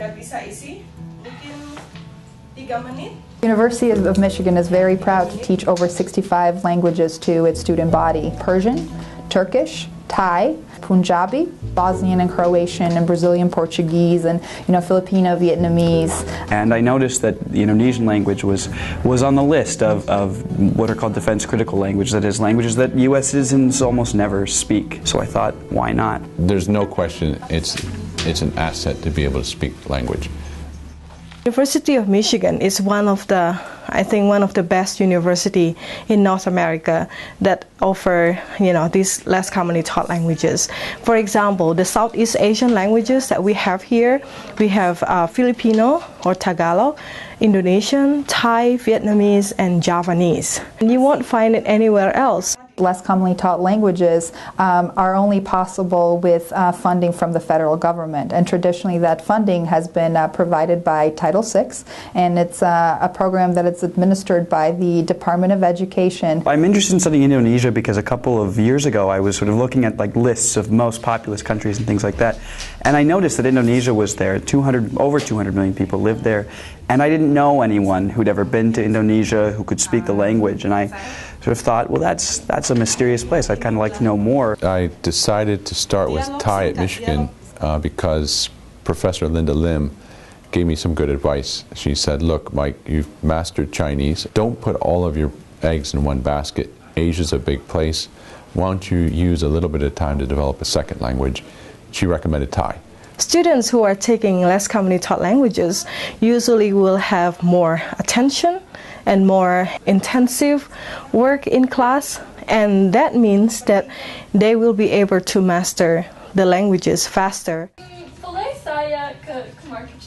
ada bisa isi? Mungkin 3 menit. University of Michigan is very proud to teach over 65 languages to its student body. Persian, Turkish, Thai, Punjabi, Bosnian and Croatian and Brazilian Portuguese and Filipino, Vietnamese. And I noticed that the Indonesian language was on the list of what are called defense critical languages, that is, languages that U.S. citizens almost never speak. So I thought, why not? There's no question it's an asset to be able to speak language. University of Michigan is one of the best university in North America that offer, these less commonly taught languages. For example, the Southeast Asian languages that we have here, we have Filipino or Tagalog, Indonesian, Thai, Vietnamese, and Javanese. And you won't find it anywhere else. Less commonly taught languages are only possible with funding from the federal government, and traditionally that funding has been provided by Title VI, and it's a program that is administered by the Department of Education. I'm interested in studying Indonesia because a couple of years ago I was sort of looking at lists of most populous countries and things like that, and I noticed that Indonesia was there. Over 200 million people live there, and I didn't know anyone who'd ever been to Indonesia who could speak the language, and I sort of thought, well, that's a mysterious place. I'd kind of like to know more. I decided to start with Thai at Michigan because Professor Linda Lim gave me some good advice. She said, look, Mike, you've mastered Chinese. Don't put all of your eggs in one basket. Asia's a big place. Why don't you use a little bit of time to develop a second language? She recommended Thai. Students who are taking less commonly taught languages usually will have more attention and more intensive work in class, and that means that they will be able to master the languages faster.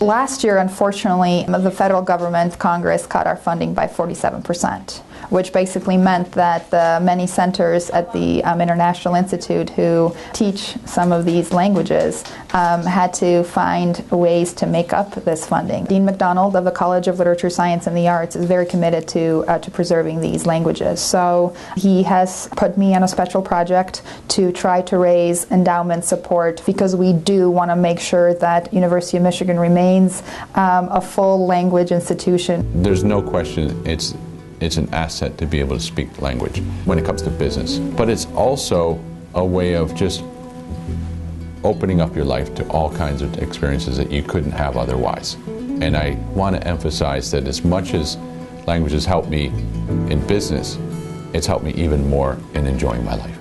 Last year, unfortunately, the federal government, Congress, cut our funding by 47%, which basically meant that the many centers at the International Institute who teach some of these languages had to find ways to make up this funding. Dean MacDonald of the College of Literature, Science and the Arts is very committed to preserving these languages. So he has put me on a special project to try to raise endowment support, because we do want to make sure that University of Michigan remains a full language institution. There's no question it's an asset to be able to speak language when it comes to business. But it's also a way of just opening up your life to all kinds of experiences that you couldn't have otherwise. And I want to emphasize that as much as languages help me in business, it's helped me even more in enjoying my life.